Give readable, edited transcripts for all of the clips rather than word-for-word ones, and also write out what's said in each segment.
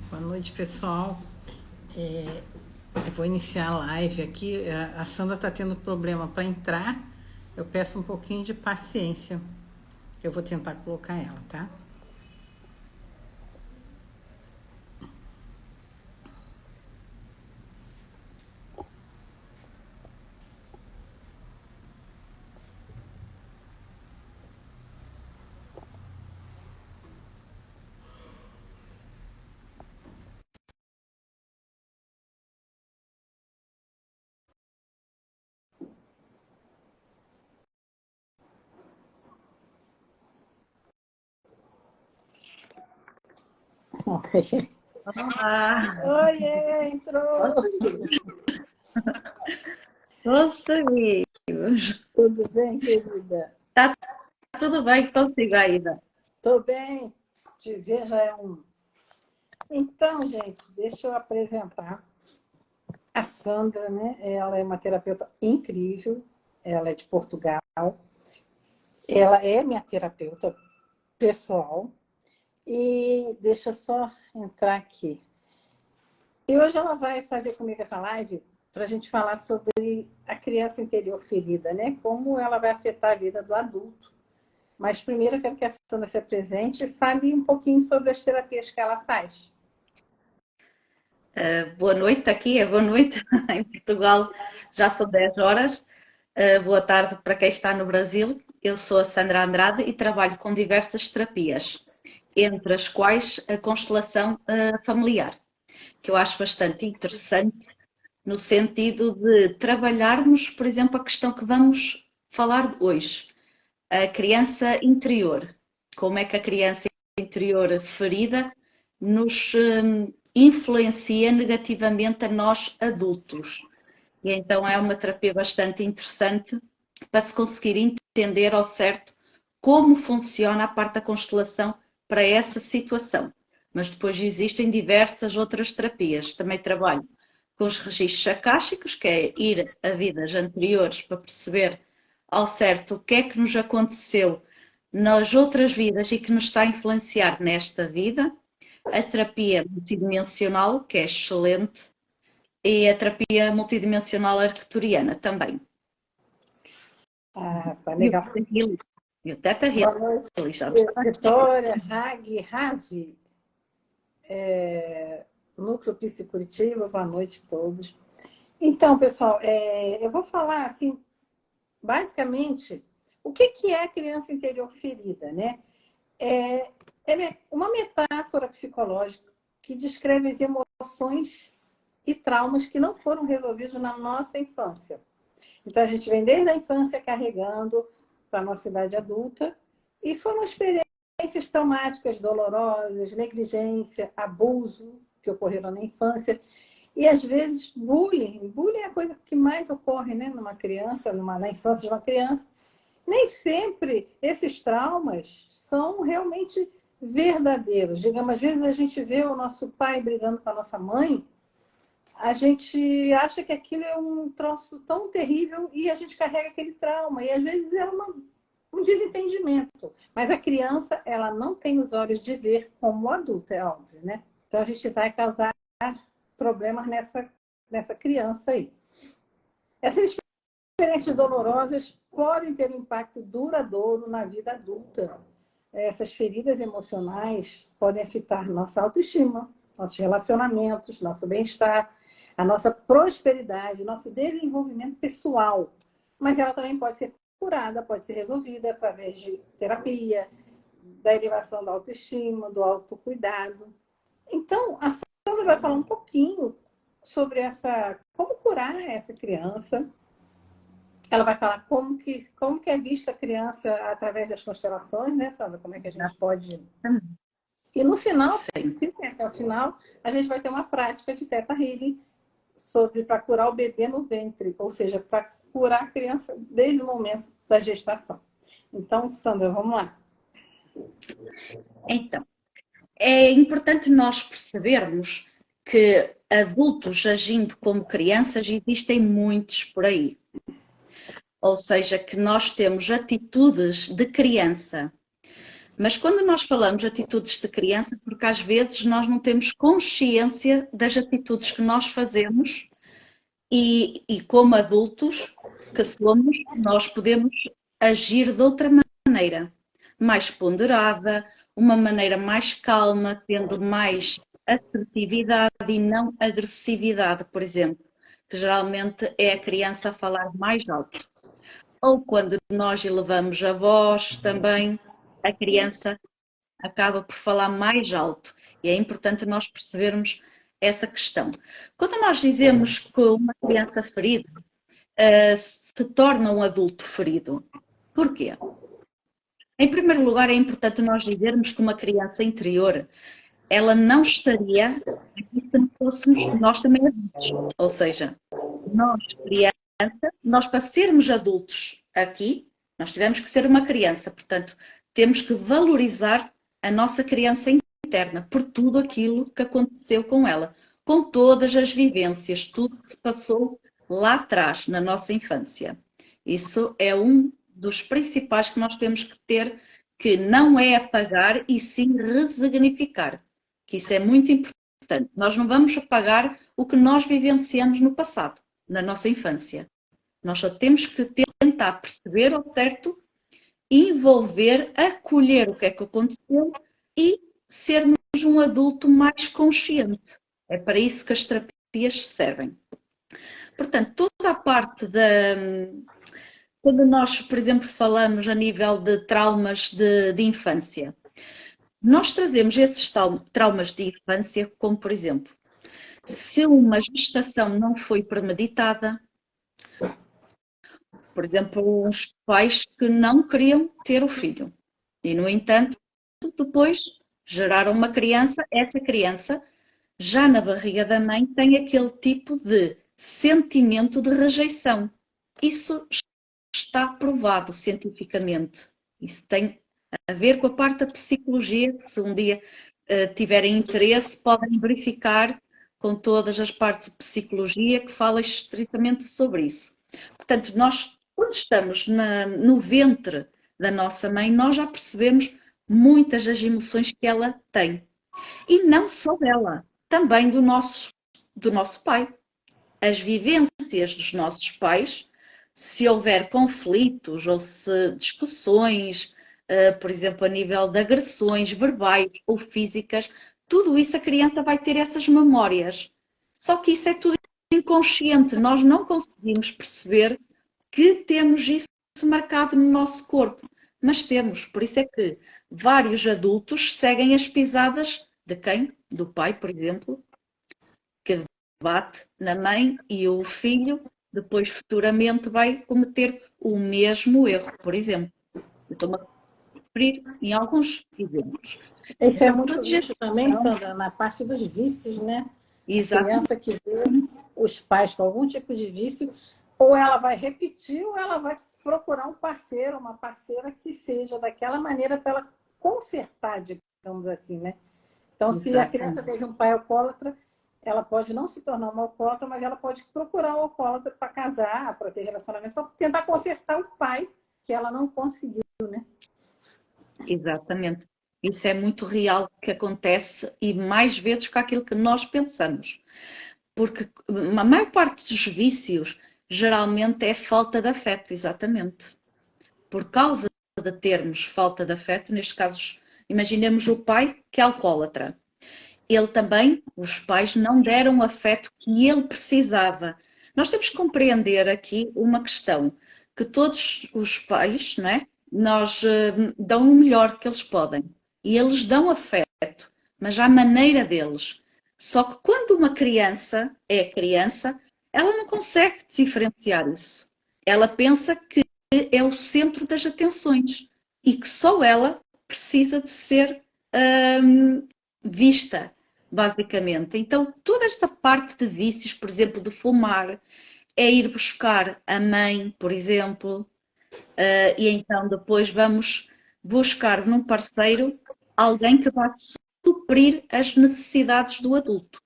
Boa noite, pessoal. Eu vou iniciar a live aqui. A Sandra está tendo problema para entrar. Eu peço um pouquinho de paciência. Eu vou tentar colocar ela, tá? Olá! Oiê, entrou! Conseguimos! Tudo bem, querida? Está tudo bem consigo ainda? Tô bem. Te ver já é um. Então, gente, deixa eu apresentar a Sandra, né? Ela é uma terapeuta incrível. Ela é de Portugal. Ela é minha terapeuta pessoal. E deixa eu só entrar aqui. E hoje ela vai fazer comigo essa live para a gente falar sobre a criança interior ferida, né? Como ela vai afetar a vida do adulto. Mas primeiro eu quero que a Sandra se apresente e fale um pouquinho sobre as terapias que ela faz. Boa noite, aqui é boa noite. Em Portugal já são 10 horas. Boa tarde para quem está no Brasil. Eu sou a Sandra Andrade e trabalho com diversas terapias, entre as quais a constelação familiar, que eu acho bastante interessante no sentido de trabalharmos, por exemplo, a questão que vamos falar hoje. A criança interior. Como é que a criança interior ferida nos influencia negativamente a nós adultos. E então é uma terapia bastante interessante para se conseguir entender ao certo como funciona a parte da constelação para essa situação. Mas depois existem diversas outras terapias. Também trabalho com os registros akáshicos, que é ir a vidas anteriores para perceber ao certo o que é que nos aconteceu nas outras vidas e que nos está a influenciar nesta vida. A terapia multidimensional, que é excelente, e a terapia multidimensional arcturiana também. Ah, tá E o legal. Theta Healing. E o Theta Boa noite, Healing já me está. Vitória, Ravi, Núcleo Psico Curitiba, boa noite a todos. Então, pessoal, eu vou falar assim, basicamente, o que é a criança interior ferida, né? Ela é uma metáfora psicológica que descreve as emoções e traumas que não foram resolvidos na nossa infância. Então, a gente vem desde a infância carregando para a nossa idade adulta e foram experiências traumáticas, dolorosas, negligência, abuso que ocorreram na infância e, às vezes, bullying. Bullying é a coisa que mais ocorre, né, numa criança, na infância de uma criança. Nem sempre esses traumas são realmente verdadeiros. Digamos, às vezes a gente vê o nosso pai brigando com a nossa mãe, a gente acha que aquilo é um troço tão terrível e a gente carrega aquele trauma. E às vezes é um desentendimento. Mas a criança, ela não tem os olhos de ver como o adulto, é óbvio, né? Então a gente vai causar problemas nessa criança aí. Essas experiências dolorosas podem ter um impacto duradouro na vida adulta. Essas feridas emocionais podem afetar nossa autoestima, nossos relacionamentos, nosso bem-estar, a nossa prosperidade, nosso desenvolvimento pessoal. Mas ela também pode ser curada, pode ser resolvida através de terapia, da elevação da autoestima, do autocuidado. Então, a Sandra vai falar um pouquinho sobre como curar essa criança. Ela vai falar como que é vista a criança através das constelações, né, Sandra? Como é que a gente pode... E no final, até o final, a gente vai ter uma prática de Theta Healing para curar o bebê no ventre, ou seja, para curar a criança desde o momento da gestação. Então, Sandra, vamos lá. Então, é importante nós percebermos que adultos agindo como crianças existem muitos por aí. Ou seja, que nós temos atitudes de criança. Mas quando nós falamos de atitudes de criança, porque às vezes nós não temos consciência das atitudes que nós fazemos e como adultos que somos, nós podemos agir de outra maneira, mais ponderada, uma maneira mais calma, tendo mais assertividade e não agressividade, por exemplo, que geralmente é a criança a falar mais alto. Ou quando nós elevamos a voz também, a criança acaba por falar mais alto. E é importante nós percebermos essa questão. Quando nós dizemos que uma criança ferida se torna um adulto ferido, porquê? Em primeiro lugar, é importante nós dizermos que uma criança interior, ela não estaria aqui se não fôssemos nós também adultos. Ou seja, nós, criança, nós para sermos adultos aqui, nós tivemos que ser uma criança. Portanto, temos que valorizar a nossa criança interna por tudo aquilo que aconteceu com ela, com todas as vivências, tudo que se passou lá atrás, na nossa infância. Isso é um dos principais que nós temos que ter, que não é apagar e sim resignificar, que isso é muito importante. Nós não vamos apagar o que nós vivenciamos no passado, na nossa infância. Nós só temos que tentar perceber ao certo, envolver, acolher o que é que aconteceu e sermos um adulto mais consciente. É para isso que as terapias servem. Portanto, toda a parte da... Quando nós, por exemplo, falamos a nível de traumas de infância, nós trazemos esses traumas de infância como, por exemplo, se uma gestação não foi premeditada, por exemplo, uns pais que não queriam ter o filho e, no entanto, depois geraram uma criança, essa criança já na barriga da mãe tem aquele tipo de sentimento de rejeição. Isso está provado cientificamente. Isso tem a ver com a parte da psicologia, que se um dia tiverem interesse, podem verificar com todas as partes de psicologia que fala estritamente sobre isso. Portanto, nós, quando estamos no ventre da nossa mãe, nós já percebemos muitas das emoções que ela tem. E não só dela, também do nosso pai. As vivências dos nossos pais, se houver conflitos ou se discussões, por exemplo, a nível de agressões verbais ou físicas, tudo isso a criança vai ter essas memórias. Só que isso é tudo inconsciente, nós não conseguimos perceber que temos isso marcado no nosso corpo, mas temos. Por isso é que vários adultos seguem as pisadas de quem? Do pai, por exemplo, que bate na mãe e o filho depois futuramente vai cometer o mesmo erro, por exemplo. Eu estou-me a referir em alguns exemplos. Isso é Então, muito visto também, Sandra, na parte dos vícios, né? Exato. A criança que vê os pais com algum tipo de vício, ou ela vai repetir, ou ela vai procurar um parceiro, uma parceira que seja daquela maneira para ela consertar, digamos assim, né? Então, se a criança teve um pai alcoólatra, ela pode não se tornar uma alcoólatra, mas ela pode procurar um alcoólatra para casar, para ter relacionamento, para tentar consertar o pai que ela não conseguiu, né? Exatamente. Isso é muito real que acontece e mais vezes que aquilo que nós pensamos. Porque a maior parte dos vícios geralmente é falta de afeto, exatamente. Por causa de termos falta de afeto, neste caso, imaginemos o pai que é alcoólatra. Ele também, os pais, não deram o afeto que ele precisava. Nós temos que compreender aqui uma questão, que todos os pais, não é? Nós dão o melhor que eles podem. E eles dão afeto, mas à maneira deles. Só que quando uma criança é criança, ela não consegue diferenciar isso. Ela pensa que é o centro das atenções e que só ela precisa de ser vista, basicamente. Então, toda esta parte de vícios, por exemplo, de fumar, é ir buscar a mãe, por exemplo, e então depois vamos buscar num parceiro alguém que vá suprir as necessidades do adulto.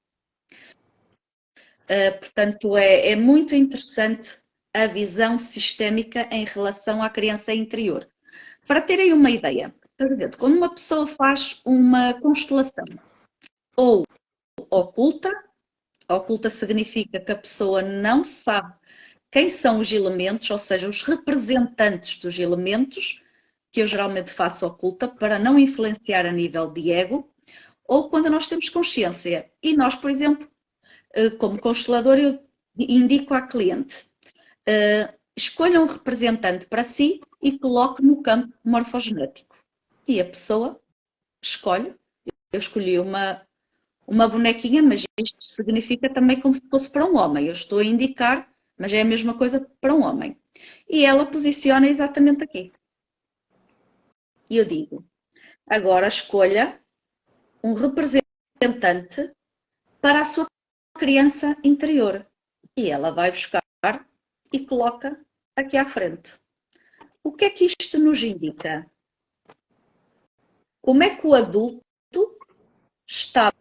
Portanto, é muito interessante a visão sistémica em relação à criança interior. Para terem uma ideia, Por exemplo, quando uma pessoa faz uma constelação ou oculta, oculta significa que a pessoa não sabe quem são os elementos, ou seja, os representantes dos elementos, que eu geralmente faço oculta para não influenciar a nível de ego, ou quando nós temos consciência. E nós, por exemplo, como constelador, eu indico à cliente, escolha um representante para si e coloque no campo morfogenético. E a pessoa escolhe. Eu escolhi uma bonequinha, mas isto significa também como se fosse para um homem. Eu estou a indicar, mas é a mesma coisa para um homem. E ela posiciona exatamente aqui. E eu digo, agora escolha um representante para a sua criança interior. E ela vai buscar e coloca aqui à frente. O que é que isto nos indica? Como é que o adulto está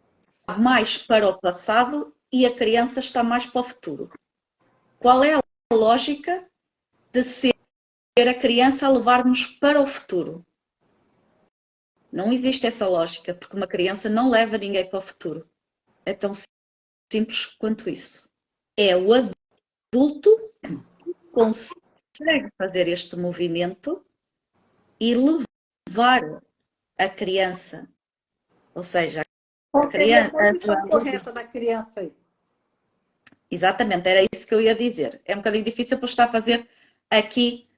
mais para o passado e a criança está mais para o futuro? Qual é a lógica de ser a criança a levar-nos para o futuro? Não existe essa lógica, porque uma criança não leva ninguém para o futuro. É tão simples quanto isso. É o adulto que consegue fazer este movimento e levar a criança, ou seja, qual seria a posição correta da criança aí? Exatamente, era isso que eu ia dizer. É um bocadinho difícil para estar a fazer aqui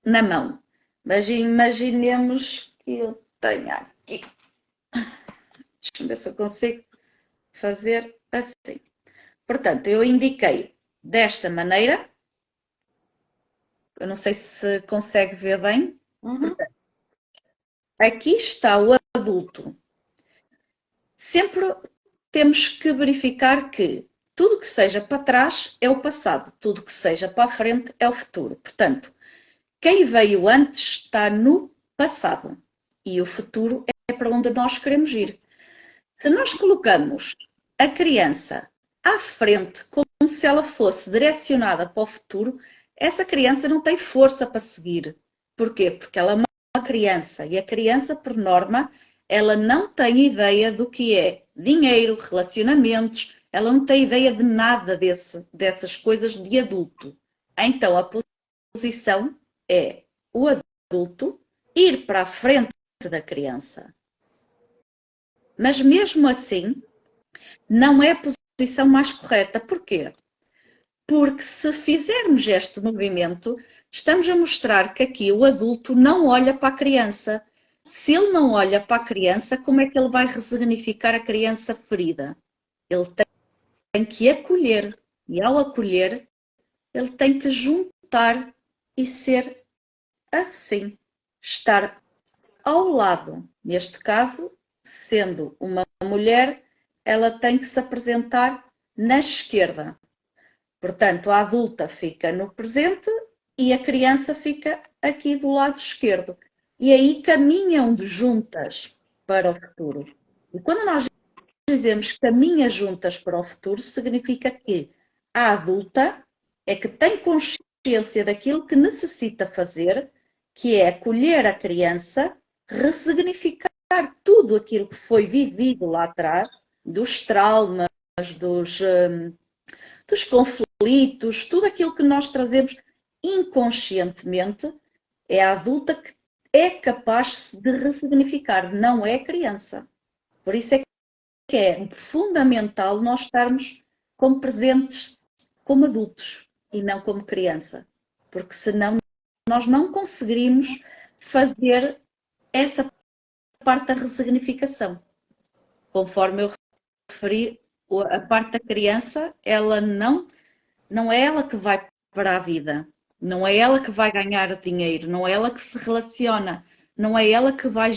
na mão. Mas imaginemos que eu tenho aqui. Deixa-me ver se eu consigo fazer assim. Portanto, eu indiquei desta maneira. Eu não sei se consegue ver bem. Portanto, aqui está o adulto. Sempre temos que verificar que tudo que seja para trás é o passado, tudo que seja para a frente é o futuro. Portanto, quem veio antes está no passado e o futuro é para onde nós queremos ir. Se nós colocamos a criança à frente como se ela fosse direcionada para o futuro, essa criança não tem força para seguir. Porquê? Porque ela é uma criança e a criança, por norma, ela não tem ideia do que é dinheiro, relacionamentos, ela não tem ideia de nada dessas coisas de adulto. Então, a posição é o adulto ir para a frente da criança. Mas mesmo assim, não é a posição mais correta. Porquê? Porque se fizermos este movimento, estamos a mostrar que aqui o adulto não olha para a criança. Se ele não olha para a criança, como é que ele vai resignificar a criança ferida? Ele tem que acolher. E ao acolher, ele tem que juntar e ser assim. Estar ao lado. Neste caso, sendo uma mulher, ela tem que se apresentar na esquerda. Portanto, a adulta fica no presente e a criança fica aqui do lado esquerdo. E aí caminham de juntas para o futuro. E quando nós dizemos caminha juntas para o futuro, significa que a adulta é que tem consciência daquilo que necessita fazer, que é acolher a criança, ressignificar tudo aquilo que foi vivido lá atrás, dos traumas, dos conflitos, tudo aquilo que nós trazemos inconscientemente, é a adulta que é capaz de ressignificar, não é a criança. Por isso é que é fundamental nós estarmos como presentes como adultos e não como criança, porque senão nós não conseguiríamos fazer essa parte da ressignificação. Conforme eu referi, a parte da criança, ela não é ela que vai para a vida, não é ela que vai ganhar dinheiro, não é ela que se relaciona, não é ela que vai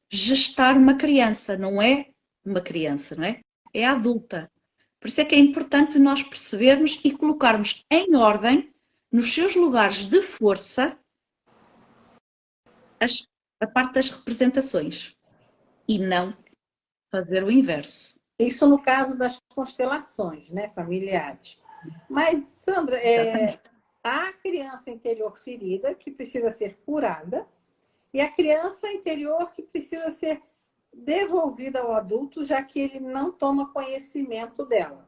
gestar uma criança, não é uma criança, não é? É a adulta. Por isso é que é importante nós percebermos e colocarmos em ordem, nos seus lugares de força, a parte das representações e não fazer o inverso. Isso no caso das constelações, né, familiares. Mas, Sandra, há criança interior ferida que precisa ser curada e a criança interior que precisa ser devolvida ao adulto, já que ele não toma conhecimento dela.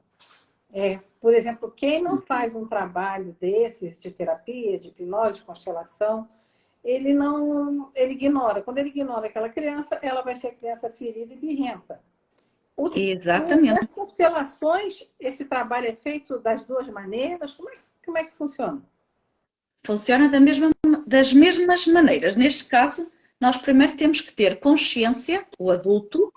Por exemplo, quem não faz um trabalho desses, de terapia, de hipnose, de constelação, ele ignora. Quando ele ignora aquela criança, ela vai ser criança ferida e birrenta. Exatamente. Nas constelações, esse trabalho é feito das duas maneiras? Como é que funciona? Funciona das mesmas maneiras. Neste caso, nós primeiro temos que ter consciência, o adulto.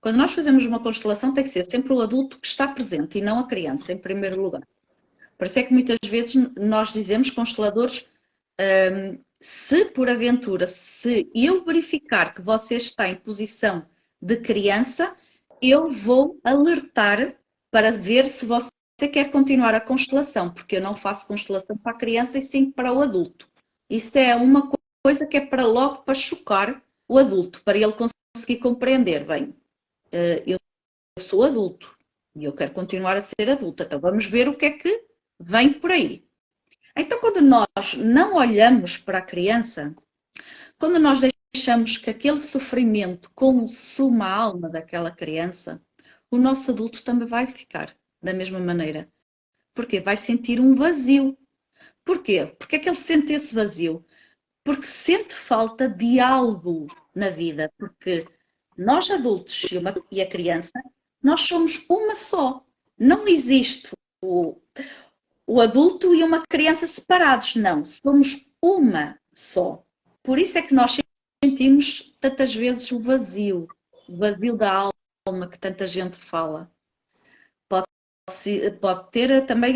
Quando nós fazemos uma constelação, tem que ser sempre o adulto que está presente e não a criança, em primeiro lugar. Por isso é que muitas vezes nós dizemos, consteladores, se por aventura, se eu verificar que você está em posição de criança, eu vou alertar para ver se você quer continuar a constelação, porque eu não faço constelação para a criança e sim para o adulto. Isso é uma coisa que é para logo para chocar o adulto, para ele conseguir compreender. Bem, eu sou adulto e eu quero continuar a ser adulta, então vamos ver o que é que vem por aí. Então, quando nós não olhamos para a criança, quando nós deixamos que aquele sofrimento consuma a alma daquela criança, o nosso adulto também vai ficar da mesma maneira. Porquê? Vai sentir um vazio. Porquê? Porque é que ele sente esse vazio? Porque sente falta de algo na vida. Porque nós adultos e a criança, nós somos uma só. Não existe o adulto e uma criança separados. Não, somos uma só. Por isso é que nós sentimos tantas vezes o vazio da alma que tanta gente fala. Pode ter também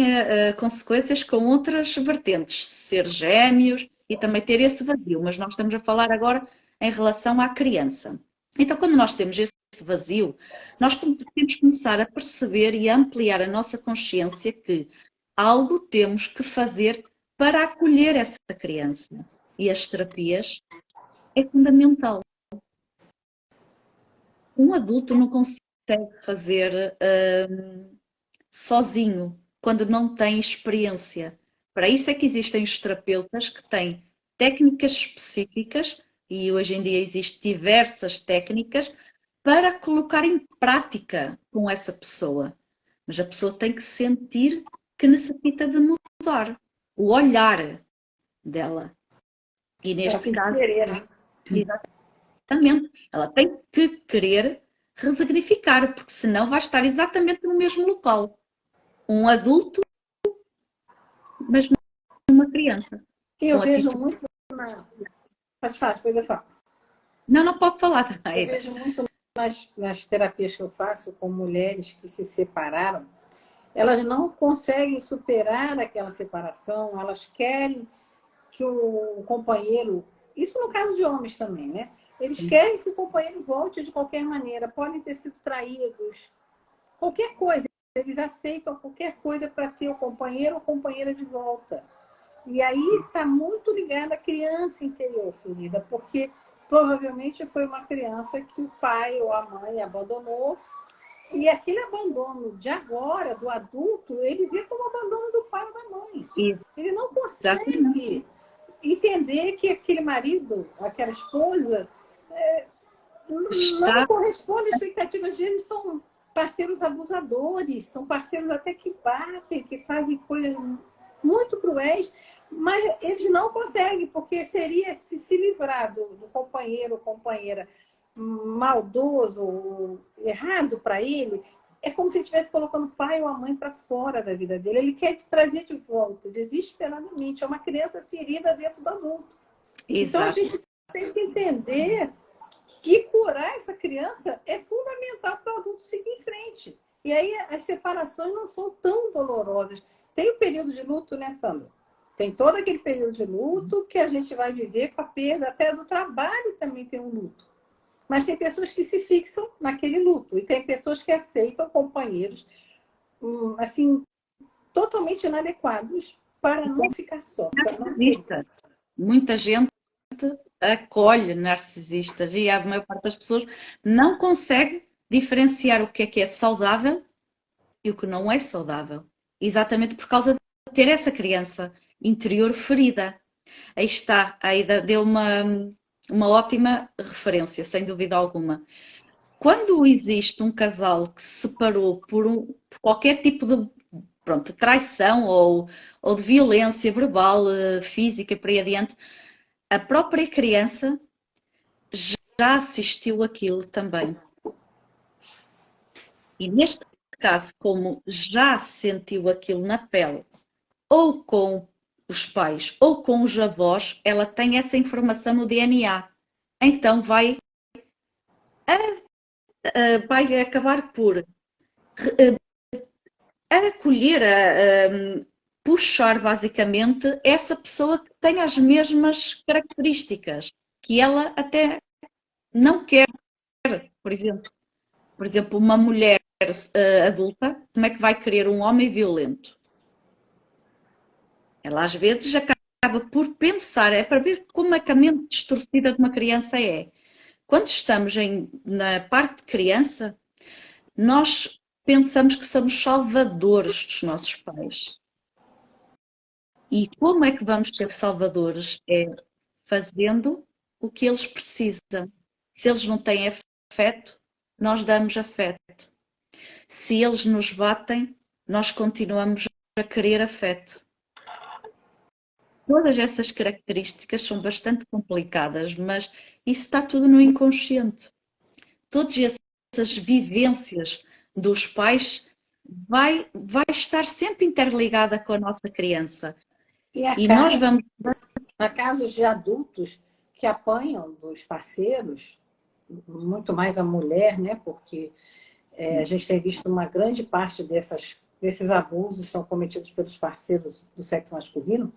consequências com outras vertentes, ser gêmeos e também ter esse vazio, mas nós estamos a falar agora em relação à criança. Então, quando nós temos esse vazio, nós temos que começar a perceber e a ampliar a nossa consciência que algo temos que fazer para acolher essa criança. E as terapias é fundamental. Um adulto não consegue fazer sozinho, quando não tem experiência. Para isso é que existem os terapeutas que têm técnicas específicas, e hoje em dia existem diversas técnicas, para colocar em prática com essa pessoa. Mas a pessoa tem que sentir que necessita de mudar o olhar dela. E neste caso, exatamente, ela tem que querer resignificar, porque senão vai estar exatamente no mesmo local. Um adulto, mas uma criança. Eu vejo muito Pode falar, depois eu falo. Não pode falar. Eu vejo muito nas terapias que eu faço com mulheres que se separaram, elas não conseguem superar aquela separação, elas querem que o companheiro, isso no caso de homens também, né? Eles querem que o companheiro volte de qualquer maneira, podem ter sido traídos, qualquer coisa. Eles aceitam qualquer coisa para ter o companheiro ou companheira de volta. E aí está muito ligada à criança interior ferida, porque provavelmente foi uma criança que o pai ou a mãe abandonou. E aquele abandono de agora, do adulto, ele vê como abandono do pai ou da mãe. Ele não consegue entender que aquele marido, aquela esposa, não corresponde às expectativas. Às vezes são parceiros abusadores, são parceiros até que batem, que fazem coisas muito cruéis, mas eles não conseguem, porque seria se livrar do companheiro ou companheira maldoso, errado para ele, é como se ele estivesse colocando o pai ou a mãe para fora da vida dele. Ele quer te trazer de volta, desesperadamente. É uma criança ferida dentro do adulto. Exato. Então a gente tem que entender que curar essa criança é fundamental para o adulto seguir em frente. E aí as separações não são tão dolorosas. Tem o período de luto, né, Sandra? Tem todo aquele período de luto que a gente vai viver com a perda, até do trabalho também tem um luto. Mas tem pessoas que se fixam naquele luto. E tem pessoas que aceitam companheiros, assim, totalmente inadequados para não ficar só. Narcisista. Muita gente acolhe narcisistas e a maior parte das pessoas não consegue diferenciar o que é saudável e o que não é saudável. Exatamente por causa de ter essa criança interior ferida. Aí está, a Aida deu uma ótima referência, sem dúvida alguma. Quando existe um casal que se separou por qualquer tipo de, pronto, traição ou de violência verbal, física e por aí adiante, a própria criança já assistiu aquilo também. E neste caso, como já sentiu aquilo na pele, ou com os pais, ou com os avós, ela tem essa informação no DNA. Então vai acabar por acolher, puxar basicamente essa pessoa que tem as mesmas características, que ela até não quer, por exemplo. Por exemplo, uma mulher adulta, como é que vai querer um homem violento? Ela às vezes acaba por pensar, é para ver como é que a mente distorcida de uma criança é. Quando estamos na parte de criança, nós pensamos que somos salvadores dos nossos pais. E como é que vamos ser salvadores? É fazendo o que eles precisam. Se eles não têm afeto, nós damos afeto. Se eles nos batem, nós continuamos a querer afeto. Todas essas características são bastante complicadas, mas isso está tudo no inconsciente. Todas essas vivências dos pais vai estar sempre interligada com a nossa criança. E nós vamos... Há casos de adultos que apanham dos parceiros, muito mais a mulher, né? Porque a gente tem visto uma grande parte desses abusos são cometidos pelos parceiros do sexo masculino.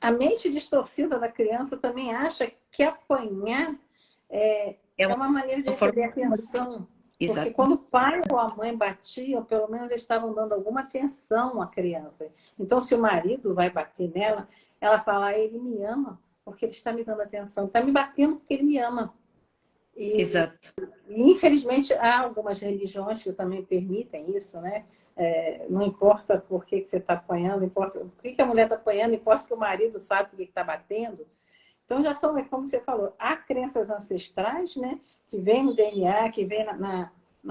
A mente distorcida da criança também acha que apanhar é uma maneira de receber atenção. Exato. Porque quando o pai ou a mãe batiam, pelo menos eles estavam dando alguma atenção à criança. Então, se o marido vai bater nela, ela fala, ele me ama porque ele está me dando atenção. Está me batendo porque ele me ama. Exato. E, infelizmente, há algumas religiões que também permitem isso, né? Não importa por que você está apanhando, importa por que a mulher está apanhando, importa que o marido sabe por que está batendo. Então, já são, como você falou, há crenças ancestrais, né? Que vem no DNA, que vem nas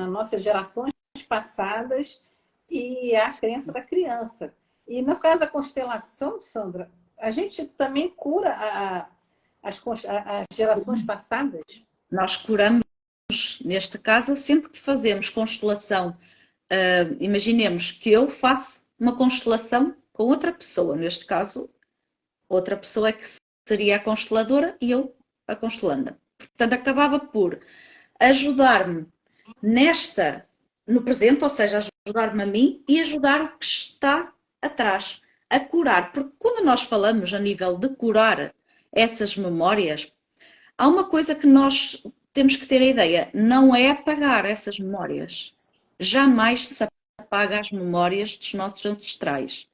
nossas gerações passadas, e há a crença da criança. E no caso da constelação, Sandra, a gente também cura as gerações passadas? Nós curamos, neste caso, sempre que fazemos constelação. Imaginemos que eu faço uma constelação com outra pessoa. Neste caso, outra pessoa é que seria a consteladora e eu a constelanda. Portanto, acabava por ajudar-me no presente, ou seja, ajudar-me a mim e ajudar o que está atrás, a curar. Porque quando nós falamos a nível de curar essas memórias, há uma coisa que nós temos que ter a ideia, não é apagar essas memórias. Jamais se apaga as memórias dos nossos ancestrais.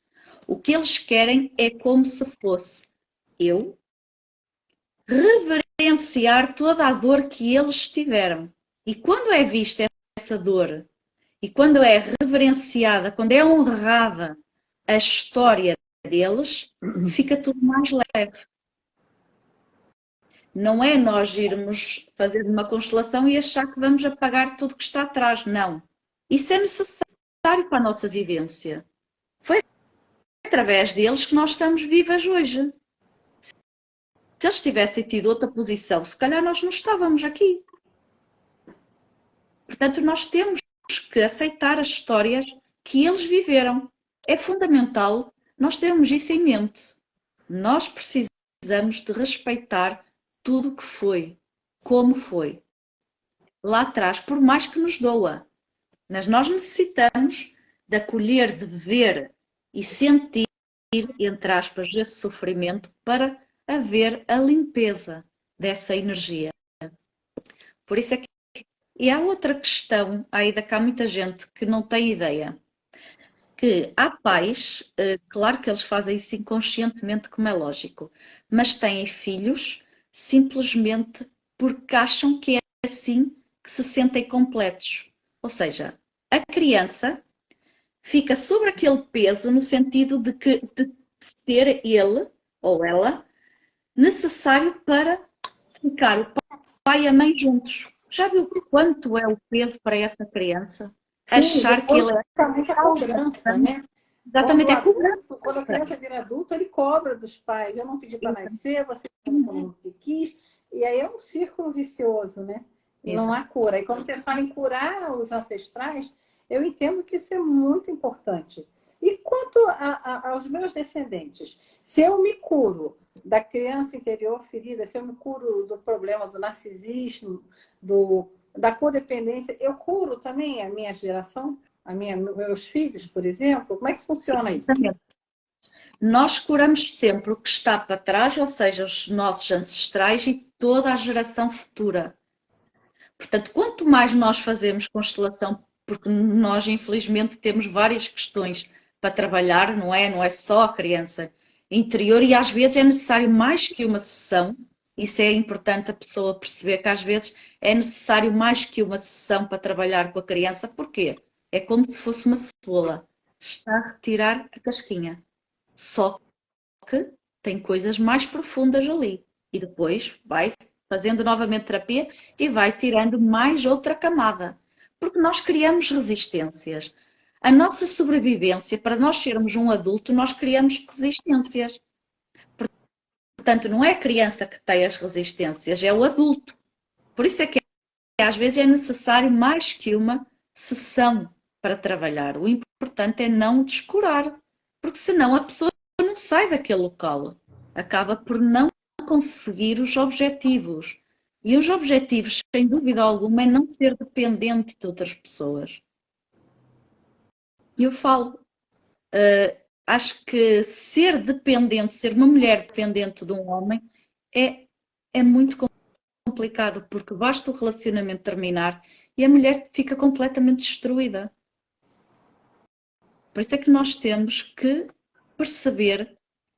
O que eles querem é como se fosse eu reverenciar toda a dor que eles tiveram. E quando é vista essa dor, e quando é reverenciada, quando é honrada a história deles, fica tudo mais leve. Não é nós irmos fazer uma constelação e achar que vamos apagar tudo que está atrás. Não. Isso é necessário para a nossa vivência. Foi através deles que nós estamos vivas hoje. Se eles tivessem tido outra posição, se calhar nós não estávamos aqui. Portanto, nós temos que aceitar as histórias que eles viveram. É fundamental nós termos isso em mente. Nós precisamos de respeitar tudo o que foi, como foi, lá atrás, por mais que nos doa. Mas nós necessitamos de acolher, de ver e sentir, entre aspas, esse sofrimento para haver a limpeza dessa energia. Por isso é que... E há outra questão, ainda que há muita gente que não tem ideia, que há pais, claro que eles fazem isso inconscientemente, como é lógico, mas têm filhos simplesmente porque acham que é assim que se sentem completos. Ou seja, a criança fica sobre aquele peso no sentido de ser ele ou ela necessário para ficar o pai e a mãe juntos. Já viu quanto é o peso para essa criança? Sim, Achar que depois ele é também a cobrança, né? Quando, exatamente é cobrança. quando a criança vira adulta, ele cobra dos pais. Eu não pedi para nascer, você não quis. E aí é um círculo vicioso, né? Não Exato. há cura. E quando você fala em curar os ancestrais, eu entendo que isso é muito importante. E quanto aos meus descendentes, se eu me curo da criança interior ferida, se eu me curo do problema do narcisismo, da codependência, eu curo também a minha geração? Meus filhos, por exemplo? Como é que funciona isso? Nós curamos sempre o que está para trás, ou seja, os nossos ancestrais e toda a geração futura. Portanto, quanto mais nós fazemos constelação, porque nós infelizmente temos várias questões para trabalhar, não é? Não é só a criança interior e às vezes é necessário mais que uma sessão. Isso é importante a pessoa perceber que às vezes é necessário mais que uma sessão para trabalhar com a criança. Porquê? É como se fosse uma cebola. Está a retirar a casquinha. Só que tem coisas mais profundas ali. E depois vai fazendo novamente terapia e vai tirando mais outra camada. Porque nós criamos resistências. A nossa sobrevivência, para nós sermos um adulto, nós criamos resistências. Portanto, não é a criança que tem as resistências, é o adulto. Por isso é que às vezes é necessário mais que uma sessão para trabalhar. O importante é não descurar, porque senão a pessoa não sai daquele local. Acaba por não conseguir os objetivos. E os objetivos, sem dúvida alguma, é não ser dependente de outras pessoas. Eu falo, acho que ser dependente, ser uma mulher dependente de um homem, é muito complicado, porque basta o relacionamento terminar e a mulher fica completamente destruída. Por isso é que nós temos que perceber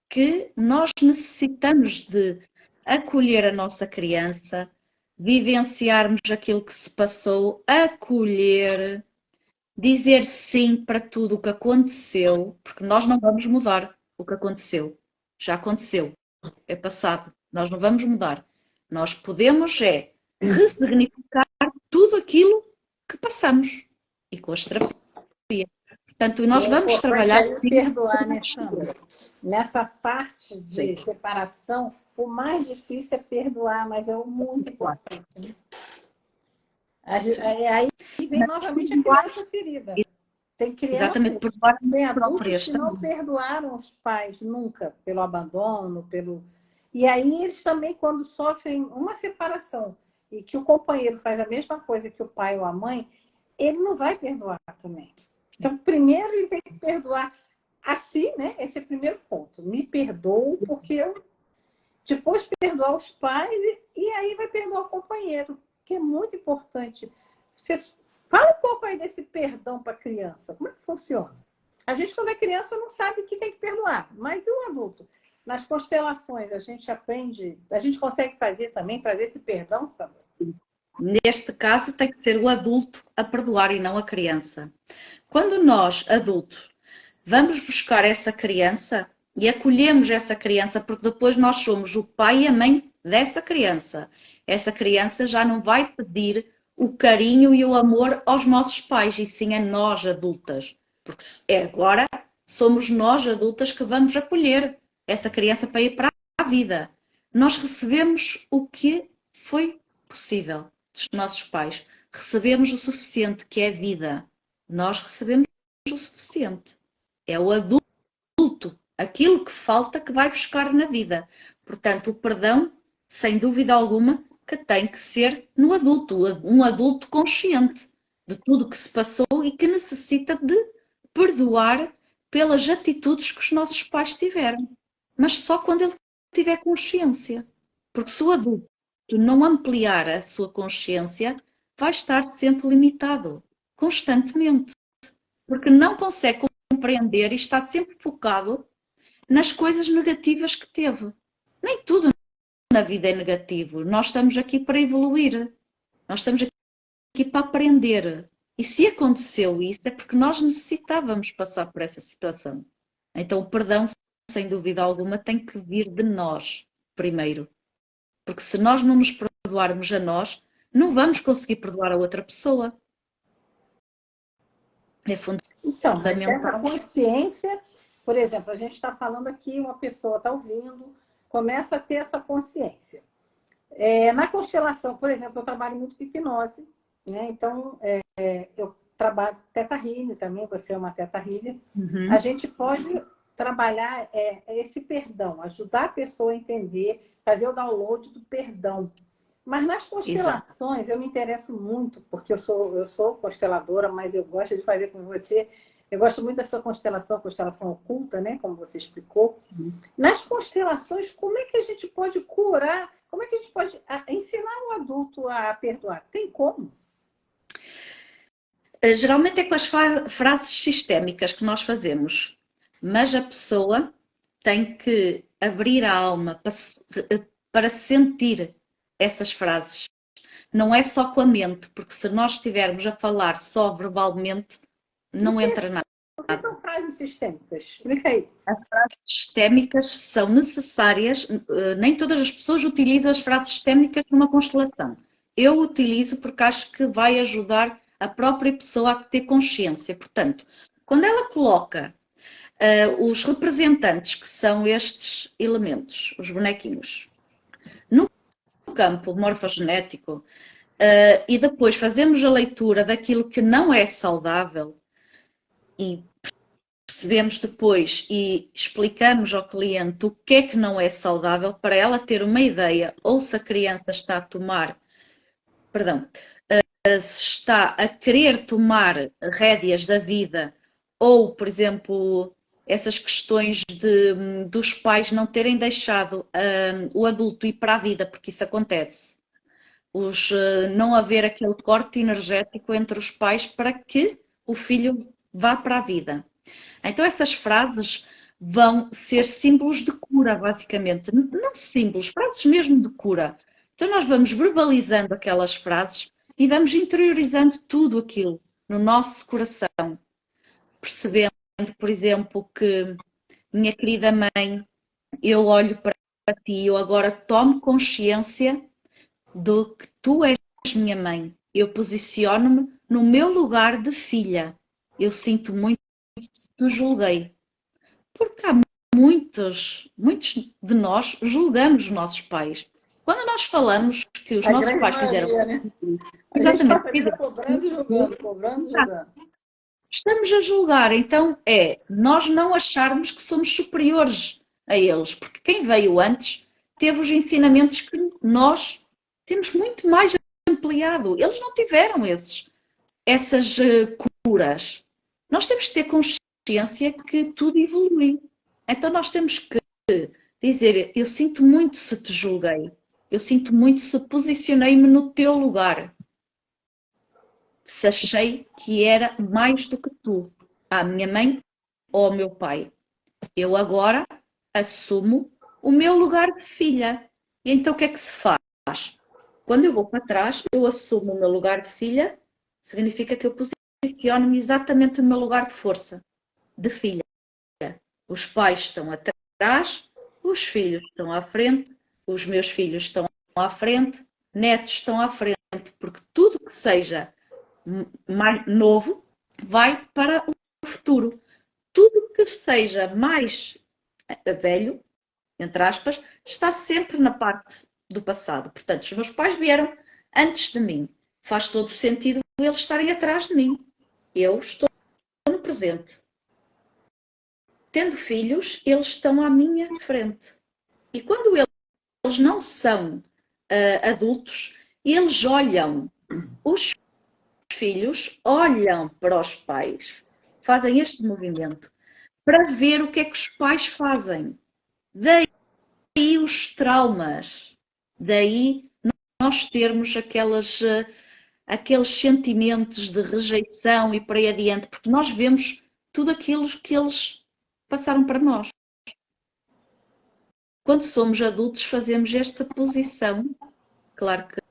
que nós necessitamos de acolher a nossa criança, vivenciarmos aquilo que se passou, acolher, dizer sim para tudo o que aconteceu, porque nós não vamos mudar o que aconteceu. Já aconteceu, é passado, nós não vamos mudar. Nós podemos ressignificar tudo aquilo que passamos e com as terapias. Portanto, nós vamos trabalhar perdoar, né, Sandra? Nessa parte de separação, o mais difícil é perdoar, mas é o muito importante. Né? Aí vem novamente a criança ferida. Tem crianças, tem adultos que não perdoaram os pais nunca pelo abandono, E aí eles também, quando sofrem uma separação e que o companheiro faz a mesma coisa que o pai ou a mãe, ele não vai perdoar também. Então, primeiro ele tem que perdoar a si, né? Esse é o primeiro ponto. Me perdoo porque eu... Depois perdoar os pais e aí vai perdoar o companheiro, que é muito importante. Você fala um pouco aí desse perdão para a criança. Como é que funciona? A gente, quando é criança, não sabe que tem que perdoar. Mas e o adulto? Nas constelações, a gente aprende... A gente consegue fazer também, fazer esse perdão, Sandra? Neste caso, tem que ser o adulto a perdoar e não a criança. Quando nós, adultos, vamos buscar essa criança e acolhemos essa criança, porque depois nós somos o pai e a mãe dessa criança. Essa criança já não vai pedir o carinho e o amor aos nossos pais, e sim a nós, adultas. Porque agora somos nós, adultas, que vamos acolher essa criança para ir para a vida. Nós recebemos o que foi possível dos nossos pais. Recebemos o suficiente, que é vida. Nós recebemos o suficiente. É o adulto, aquilo que falta, que vai buscar na vida. Portanto, o perdão, sem dúvida alguma, que tem que ser no adulto, um adulto consciente de tudo o que se passou e que necessita de perdoar pelas atitudes que os nossos pais tiveram. Mas só quando ele tiver consciência. Porque se o adulto não ampliar a sua consciência, vai estar sempre limitado, constantemente. Porque não consegue compreender e está sempre focado nas coisas negativas que teve. Nem tudo na vida é negativo. Nós estamos aqui para evoluir. Nós estamos aqui para aprender. E se aconteceu isso, é porque nós necessitávamos passar por essa situação. Então o perdão, sem dúvida alguma, tem que vir de nós. primeiro. Porque se nós não nos perdoarmos a nós, não vamos conseguir perdoar a outra pessoa. É Então, mas essa fundamental. consciência, por exemplo, a gente está falando aqui, uma pessoa está ouvindo, começa a ter essa consciência. Na constelação, por exemplo, eu trabalho muito com hipnose, né? Então, eu trabalho Teta Healing também, você é uma Teta Healer. Uhum. A gente pode trabalhar esse perdão, ajudar a pessoa a entender, fazer o download do perdão. Mas nas constelações, exato, eu me interesso muito, porque eu sou consteladora, mas eu gosto de fazer com você. Eu gosto muito da sua constelação oculta, né? Como você explicou. Sim. Nas constelações, como é que a gente pode curar? Como é que a gente pode ensinar o adulto a perdoar? Tem como? Geralmente é com as frases sistémicas que nós fazemos, mas a pessoa tem que abrir a alma para sentir essas frases. Não é só com a mente, porque se nós estivermos a falar só verbalmente, não entra nada. O que são frases sistémicas? Explica aí. As frases sistémicas são necessárias, nem todas as pessoas utilizam as frases sistémicas numa constelação. Eu utilizo porque acho que vai ajudar a própria pessoa a ter consciência. Portanto, quando ela coloca os representantes, que são estes elementos, os bonequinhos, no campo morfogenético, e depois fazemos a leitura daquilo que não é saudável e percebemos depois e explicamos ao cliente o que é que não é saudável para ela ter uma ideia, ou se a criança está a tomar, se está a querer tomar rédeas da vida, ou, por exemplo, essas questões dos pais não terem deixado o adulto ir para a vida, porque isso acontece. Não haver aquele corte energético entre os pais para que o filho vá para a vida. Então essas frases vão ser símbolos de cura, basicamente. Não símbolos, frases mesmo de cura. Então nós vamos verbalizando aquelas frases e vamos interiorizando tudo aquilo no nosso coração. Percebendo, por exemplo, que, minha querida mãe, eu olho para ti, eu agora tomo consciência do que tu és minha mãe. Eu posiciono-me no meu lugar de filha. Eu sinto muito que te julguei. Porque há muitos de nós julgamos os nossos pais. Quando nós falamos que os nossos pais fizeram... Né? A gente passa a vida cobrando e julgando, cobrando e julgando. Estamos a julgar, então nós não acharmos que somos superiores a eles, porque quem veio antes teve os ensinamentos que nós temos muito mais ampliado. Eles não tiveram essas curas. Nós temos que ter consciência que tudo evolui. Então nós temos que dizer, eu sinto muito se te julguei. Eu sinto muito se posicionei-me no teu lugar. Se achei que era mais do que tu, a minha mãe ou ao meu pai. Eu agora assumo o meu lugar de filha. E então o que é que se faz? Quando eu vou para trás, eu assumo o meu lugar de filha, significa que eu posiciono-me exatamente no meu lugar de força, de filha. Os pais estão atrás, os filhos estão à frente, os meus filhos estão à frente, netos estão à frente, porque tudo que seja mais novo vai para o futuro. Tudo que seja mais velho, entre aspas, está sempre na parte do passado. Portanto, os meus pais vieram antes de mim. Faz todo o sentido eles estarem atrás de mim. Eu estou no presente. Tendo filhos, eles estão à minha frente. E quando eles não são adultos, eles olham, os filhos olham para os pais, fazem este movimento, para ver o que é que os pais fazem. Daí os traumas, daí nós termos aqueles sentimentos de rejeição e por aí adiante, porque nós vemos tudo aquilo que eles passaram para nós. Quando somos adultos fazemos esta posição, claro que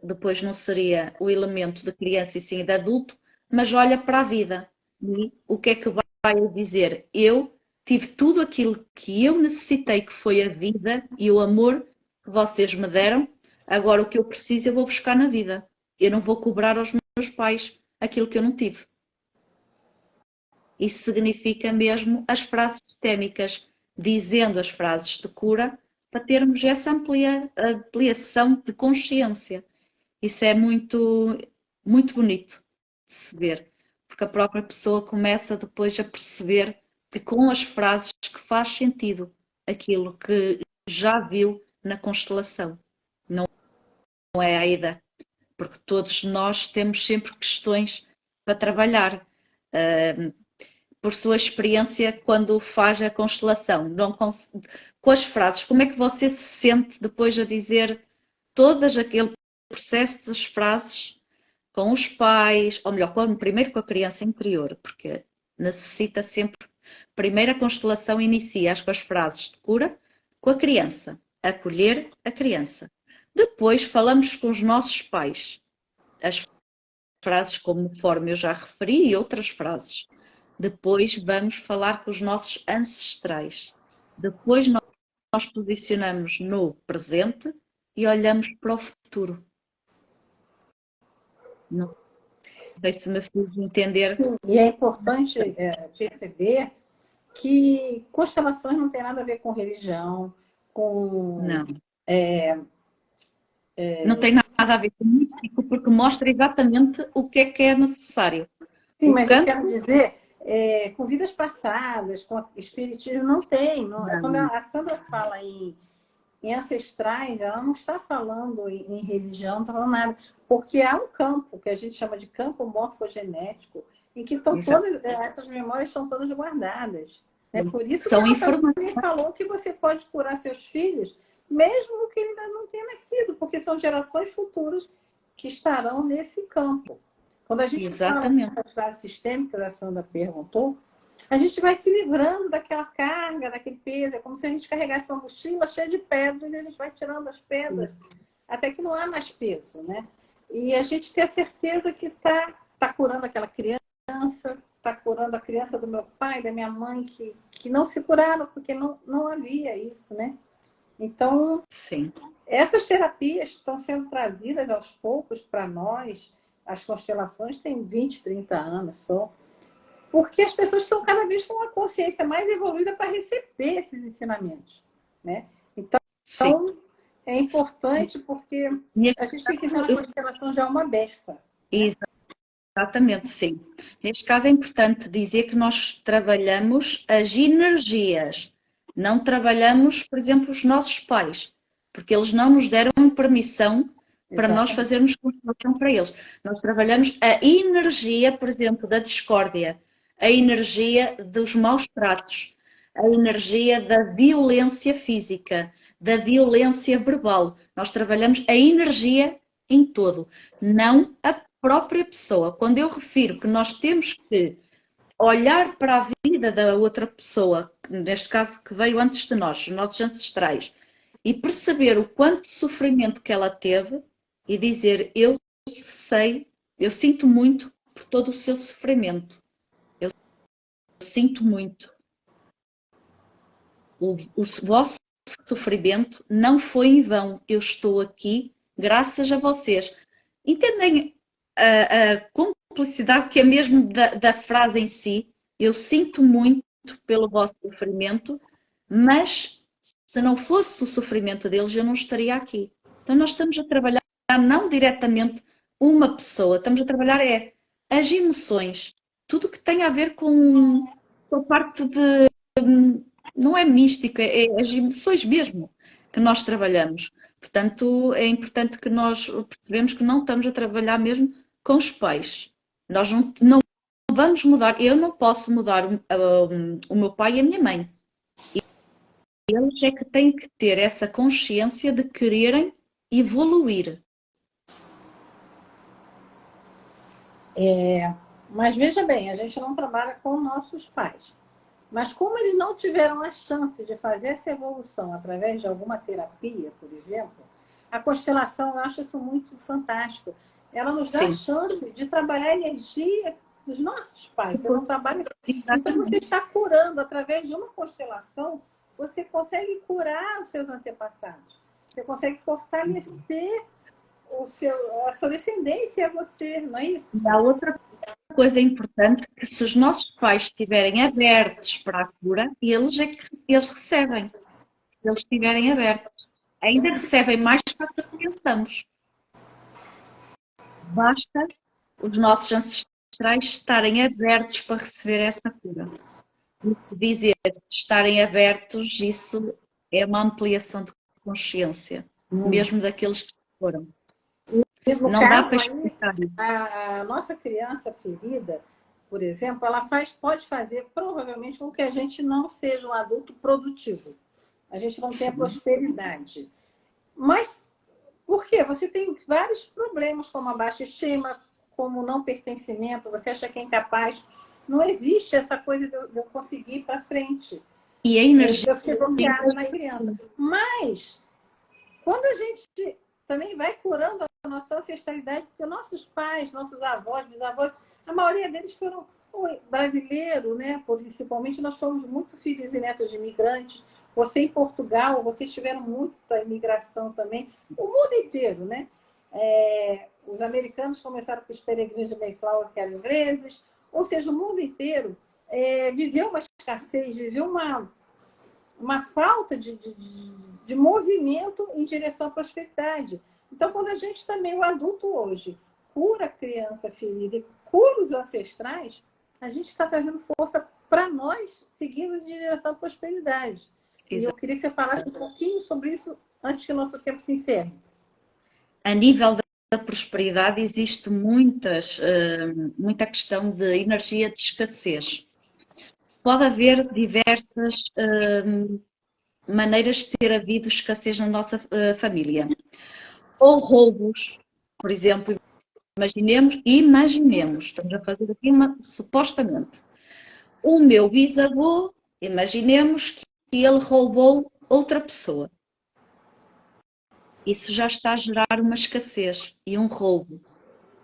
depois não seria o elemento de criança e sim de adulto, mas olha para a vida. E o que é que vai dizer? Eu tive tudo aquilo que eu necessitei, que foi a vida e o amor que vocês me deram. Agora o que eu preciso eu vou buscar na vida. Eu não vou cobrar aos meus pais aquilo que eu não tive. Isso significa mesmo as frases sistémicas, dizendo as frases de cura, para termos essa ampliação de consciência. Isso é muito, muito bonito de se ver, porque a própria pessoa começa depois a perceber que com as frases que faz sentido aquilo que já viu na constelação. Não é, Aida? Porque todos nós temos sempre questões para trabalhar. Por sua experiência, quando faz a constelação, com as frases, como é que você se sente depois a dizer todas aquele processo das frases com os pais, ou melhor, primeiro com a criança interior, porque necessita sempre, primeiro a constelação inicia com as frases de cura com a criança, acolher a criança. Depois falamos com os nossos pais, as frases conforme eu já referi e outras frases. Depois vamos falar com os nossos ancestrais. Depois nós posicionamos no presente e olhamos para o futuro. Não sei se me fiz entender. Sim, e é importante perceber que constelações não tem nada a ver com religião, com... Não. Não tem nada a ver com místico, porque mostra exatamente o que é necessário. Sim, mas eu quero dizer, com vidas passadas, com espiritismo, não tem. Não. Quando a Sandra fala em ancestrais, ela não está falando em religião, não está falando nada. Porque há um campo, que a gente chama de campo morfogenético, em que estão todas, essas memórias estão todas guardadas. É por isso São que informações. falou que você pode curar seus filhos, mesmo que ele ainda não tenha nascido, porque são gerações futuras que estarão nesse campo. Quando a gente fala das frases sistêmicas, a Sandra perguntou, a gente vai se livrando daquela carga, daquele peso. É como se a gente carregasse uma mochila cheia de pedras e a gente vai tirando as pedras até que não há mais peso, né? E a gente tem a certeza que tá curando aquela criança, está curando a criança do meu pai, da minha mãe, que não se curaram, porque não havia isso, né? Então, sim, essas terapias estão sendo trazidas aos poucos para nós. As constelações têm 20, 30 anos só, porque as pessoas estão cada vez com uma consciência mais evoluída para receber esses ensinamentos, né? Então, é importante porque a gente tem que ter uma constelação de alma aberta. Né? Exatamente, sim. Neste caso é importante dizer que nós trabalhamos as energias, não trabalhamos, por exemplo, os nossos pais, porque eles não nos deram permissão para nós fazermos constelação para eles. Nós trabalhamos a energia, por exemplo, da discórdia, a energia dos maus tratos, a energia da violência física, da violência verbal. Nós trabalhamos a energia em todo, não a própria pessoa. Quando eu refiro que nós temos que olhar para a vida da outra pessoa, neste caso que veio antes de nós, os nossos ancestrais, e perceber o quanto sofrimento que ela teve e dizer, eu sei, eu sinto muito por todo o seu sofrimento. Eu sinto muito. O vosso sofrimento não foi em vão. Eu estou aqui graças a vocês. Entendem a cumplicidade que é mesmo da frase em si? Eu sinto muito pelo vosso sofrimento, mas se não fosse o sofrimento deles, eu não estaria aqui. Então nós estamos a trabalhar não diretamente uma pessoa, estamos a trabalhar as emoções, tudo que tem a ver com a parte de... Não é místico, é as emoções mesmo que nós trabalhamos. Portanto, é importante que nós percebemos que não estamos a trabalhar mesmo com os pais. Nós não vamos mudar, eu não posso mudar o meu pai e a minha mãe. Eles é que têm que ter essa consciência de quererem evoluir. Mas veja bem, a gente não trabalha com nossos pais. Mas como eles não tiveram a chance de fazer essa evolução através de alguma terapia, por exemplo, a constelação, eu acho isso muito fantástico. Ela nos dá a chance de trabalhar a energia dos nossos pais, você não trabalha. Então, Exatamente. você está curando, através de uma constelação, você consegue curar os seus antepassados. Você consegue fortalecer a sua descendência a você, não é isso, E há Sandra? outra coisa importante, que se os nossos pais estiverem abertos para a cura, eles recebem. Se eles estiverem abertos. Ainda recebem mais do que pensamos. Basta os nossos ancestrais estarem abertos para receber essa cura. Isso dizer estarem abertos, isso é uma ampliação de consciência, mesmo daqueles que foram. No Não dá caso para aí, explicar isso. a nossa criança ferida, por exemplo, ela pode fazer provavelmente com que a gente não seja um adulto produtivo. A gente não tenha prosperidade. Mas por quê? Você tem vários problemas, como a baixa estima, como não pertencimento, você acha que é incapaz. Não existe essa coisa de eu conseguir ir para frente. E a energia. Eu fiquei bloqueada na criança. Mas, quando a gente também vai curando a nossa ancestralidade, porque nossos pais, nossos avós, bisavós, a maioria deles foram brasileiros, né? Principalmente nós somos muito filhos e netos de imigrantes. Você em Portugal, vocês tiveram muita imigração também, o mundo inteiro, né? Os americanos começaram com os peregrinos de Mayflower, que eram ingleses, ou seja, o mundo inteiro viveu uma escassez, viveu uma falta de movimento em direção à prosperidade. Então, quando a gente também, o adulto hoje, cura a criança ferida e cura os ancestrais, a gente está trazendo força para nós seguirmos em direção à prosperidade. E eu queria que você falasse um pouquinho sobre isso antes que o nosso tempo se encerre. A nível da prosperidade existe muita questão de energia de escassez. Pode haver diversas maneiras de ter havido escassez na nossa família. Ou roubos, por exemplo, imaginemos, estamos a fazer aqui supostamente. O meu bisavô, imaginemos que ele roubou outra pessoa. Isso já está a gerar uma escassez e um roubo.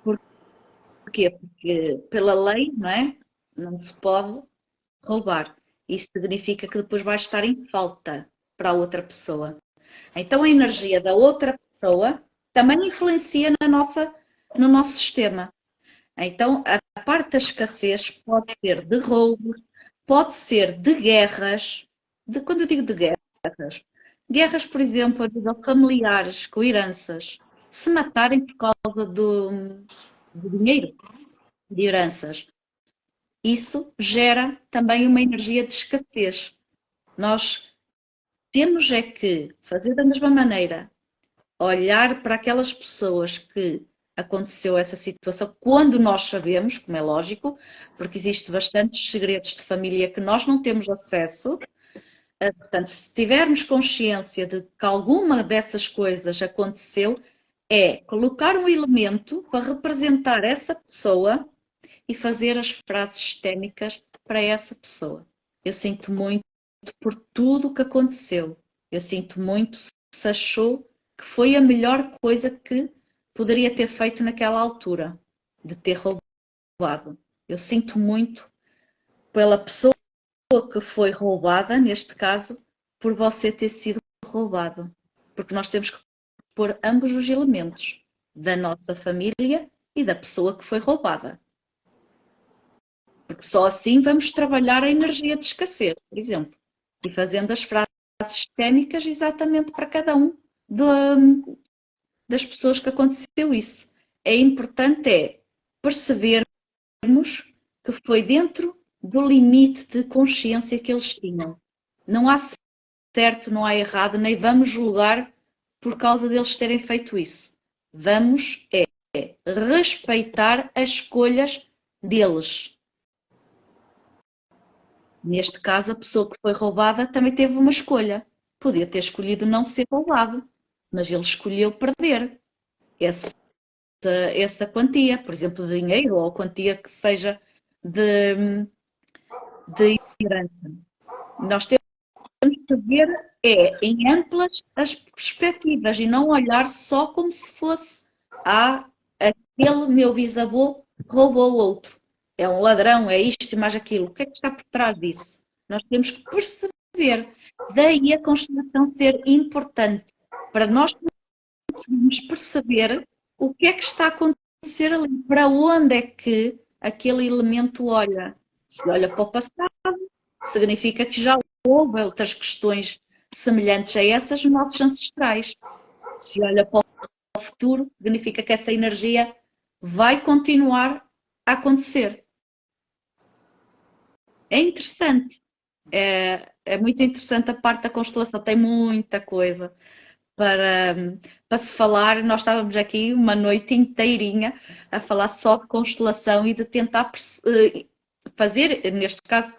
Porquê? Porque pela lei, não é? Não se pode roubar. Isso significa que depois vai estar em falta para a outra pessoa. Então a energia da outra pessoa também influencia no nosso sistema. Então a parte da escassez pode ser de roubos, pode ser de guerras. Quando eu digo de guerras, por exemplo, a nível familiares, com heranças, se matarem por causa do dinheiro, de heranças. Isso gera também uma energia de escassez. Nós temos é que fazer da mesma maneira, olhar para aquelas pessoas que aconteceu essa situação, quando nós sabemos, como é lógico, porque existe bastantes segredos de família que nós não temos acesso. Portanto, se tivermos consciência de que alguma dessas coisas aconteceu, é colocar um elemento para representar essa pessoa e fazer as frases sistémicas para essa pessoa. Eu sinto muito por tudo o que aconteceu. Eu sinto muito se achou que foi a melhor coisa que poderia ter feito naquela altura, de ter roubado. Eu sinto muito pela pessoa que foi roubada, neste caso, por você ter sido roubado. Porque nós temos que pôr ambos os elementos, da nossa família e da pessoa que foi roubada. Porque só assim vamos trabalhar a energia de escassez, por exemplo, e fazendo as frases sistémicas exatamente para cada um das pessoas que aconteceu isso. É importante percebermos que foi dentro do limite de consciência que eles tinham. Não há certo, não há errado, nem vamos julgar por causa deles terem feito isso. Vamos respeitar as escolhas deles. Neste caso, a pessoa que foi roubada também teve uma escolha. Podia ter escolhido não ser roubado, mas ele escolheu perder essa quantia, por exemplo, de dinheiro ou quantia que seja de herança. Nós temos que ver em amplas as perspectivas e não olhar só como se fosse aquele meu bisavô roubou outro. é um ladrão, é isto e mais aquilo. O que é que está por trás disso? Nós temos que perceber. Daí a constelação ser importante, para nós conseguirmos perceber o que é que está a acontecer ali, para onde é que aquele elemento olha. Se olha para o passado, significa que já houve outras questões semelhantes a essas nos nossos ancestrais. Se olha para o futuro, significa que essa energia vai continuar a acontecer. É interessante. É muito interessante a parte da constelação. Tem muita coisa para se falar. Nós estávamos aqui uma noite inteirinha a falar só de constelação e de tentar fazer, neste caso,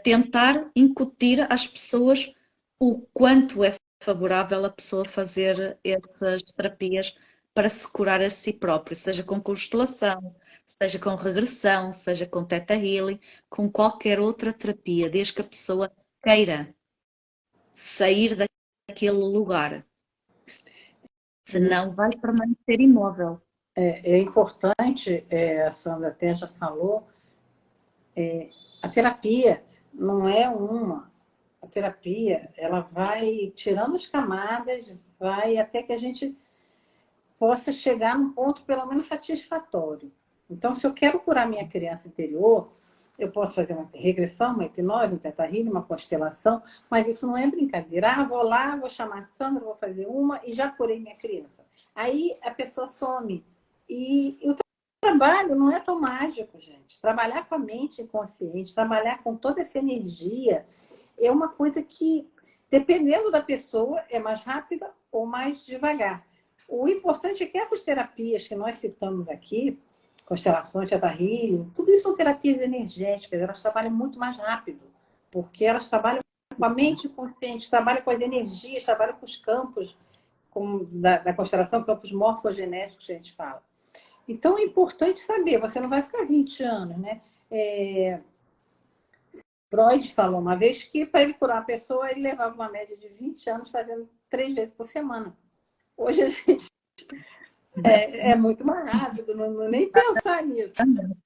tentar incutir às pessoas o quanto é favorável a pessoa fazer essas terapias para se curar a si próprio, seja com constelação, seja com regressão, seja com Theta Healing, com qualquer outra terapia, desde que a pessoa queira sair daquele lugar. Senão vai permanecer imóvel. É importante, a Sandra até já falou, a terapia não é uma. A terapia, ela vai tirando as camadas, vai até que a gente possa chegar num ponto pelo menos satisfatório. Então, se eu quero curar minha criança interior, eu posso fazer uma regressão, uma hipnose, um teta healing, uma constelação, mas isso não é brincadeira. Ah, vou lá, vou chamar a Sandra, vou fazer uma e já curei minha criança. Aí a pessoa some. E o trabalho não é tão mágico, gente. Trabalhar com a mente inconsciente, trabalhar com toda essa energia, é uma coisa que, dependendo da pessoa, é mais rápida ou mais devagar. O importante é que essas terapias que nós citamos aqui, constelações, Theta Healing, tudo isso são terapias energéticas, elas trabalham muito mais rápido, porque elas trabalham com a mente consciente, trabalham com as energias, trabalham com os campos como da constelação, campos morfogenéticos que a gente fala. Então é importante saber, você não vai ficar 20 anos, né? Freud falou uma vez que para ele curar a pessoa, ele levava uma média de 20 anos fazendo 3 vezes por semana. Hoje a gente é muito mais rápido, não nem pensar nisso.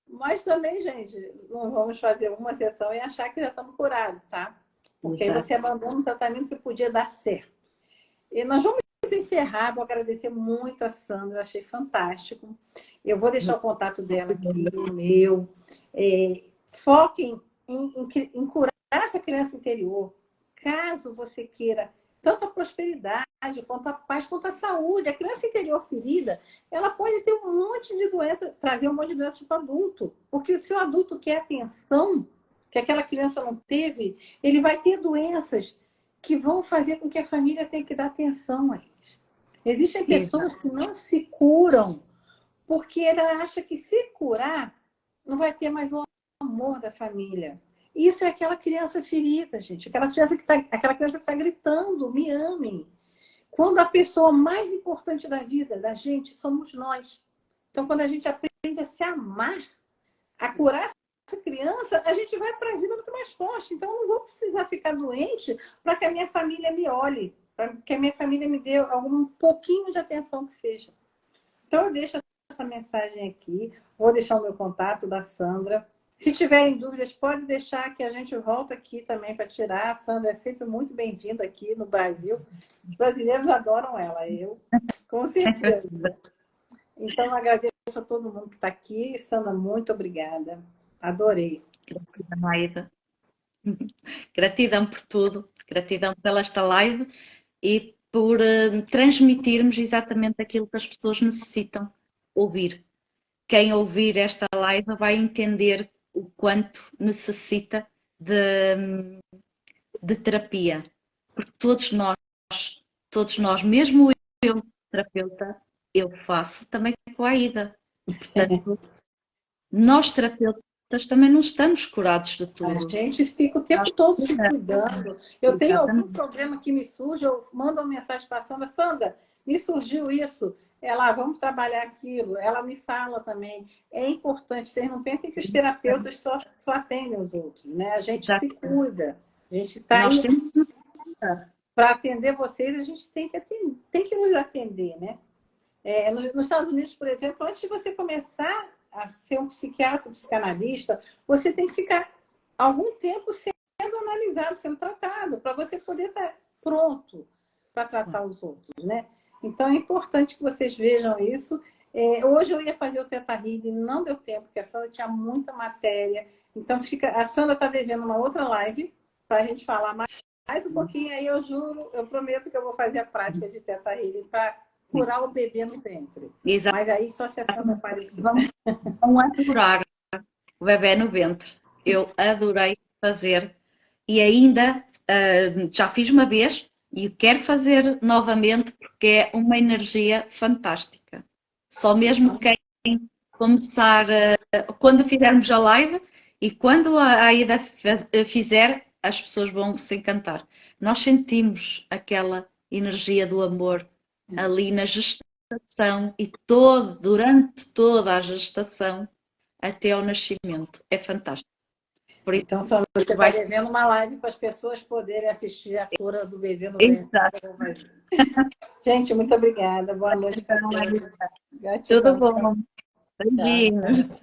Mas também, gente, não vamos fazer uma sessão e achar que já estamos curados, tá? Porque aí você abandona um tratamento que podia dar certo. E nós vamos encerrar, vou agradecer muito a Sandra, achei fantástico. Eu vou deixar o contato dela aqui, o meu. Foquem em curar essa criança interior. Caso você queira tanto a prosperidade, quanto a paz, quanto a saúde. A criança interior ferida, ela pode ter um monte de doença, trazer um monte de doenças para o adulto. Porque se o adulto quer atenção, que aquela criança não teve, ele vai ter doenças que vão fazer com que a família tenha que dar atenção a eles. Existem pessoas que não se curam porque ela acha que se curar, não vai ter mais o amor da família. Isso é aquela criança ferida, gente. Aquela criança que está gritando, me amem. Quando a pessoa mais importante da vida da gente somos nós. Então, quando a gente aprende a se amar, a curar essa criança, a gente vai para a vida muito mais forte. Então, eu não vou precisar ficar doente para que a minha família me olhe, para que a minha família me dê algum pouquinho de atenção que seja. Então, eu deixo essa mensagem aqui. Vou deixar o meu contato da Sandra. Se tiverem dúvidas, pode deixar que a gente volta aqui também para tirar. A Sandra é sempre muito bem-vinda aqui no Brasil. Os brasileiros adoram ela, eu, com certeza. Então, agradeço a todo mundo que está aqui. Sandra, muito obrigada. Adorei. Gratidão, Maísa. Gratidão por tudo. Gratidão pela esta live e por transmitirmos exatamente aquilo que as pessoas necessitam ouvir. Quem ouvir esta live vai entender o quanto necessita de terapia. Porque todos nós, mesmo eu, terapeuta, eu faço também com a Aida. Portanto, nós terapeutas também não estamos curados de tudo. A gente fica o tempo todo se cuidando. Eu tenho algum problema que me surge, eu mando uma mensagem para a Sandra, Sandra, me surgiu isso. Ela, vamos trabalhar aquilo. Ela me fala também. É importante, vocês não pensem que os terapeutas só atendem os outros, né? A gente se cuida. A gente está aí para atender vocês, a gente tem que nos atender, né? Nos Estados Unidos, por exemplo, antes de você começar a ser um psiquiatra, um psicanalista, você tem que ficar algum tempo sendo analisado, sendo tratado, para você poder estar pronto para tratar os outros, né? Então, é importante que vocês vejam isso. Hoje eu ia fazer o Teta Healing, não deu tempo, porque a Sandra tinha muita matéria. Então, a Sandra está devendo uma outra live para a gente falar mais um pouquinho. Aí eu juro, eu prometo que eu vou fazer a prática de Teta Healing para curar o bebê no ventre. Exato. Mas aí só se a Sandra aparecer. Vão adorar o bebê no ventre. Eu adorei fazer e ainda já fiz uma vez e quero fazer novamente porque é uma energia fantástica. Só mesmo quem começar, quando fizermos a live e quando a Aida fizer, as pessoas vão se encantar. Nós sentimos aquela energia do amor ali na gestação e durante toda a gestação até ao nascimento. É fantástico. Por isso, então, Sandra, você vai devendo uma live para as pessoas poderem assistir a cura do bebê no ventre. Gente, muito obrigada. Boa noite para todos. Tudo bom. Beijinhos.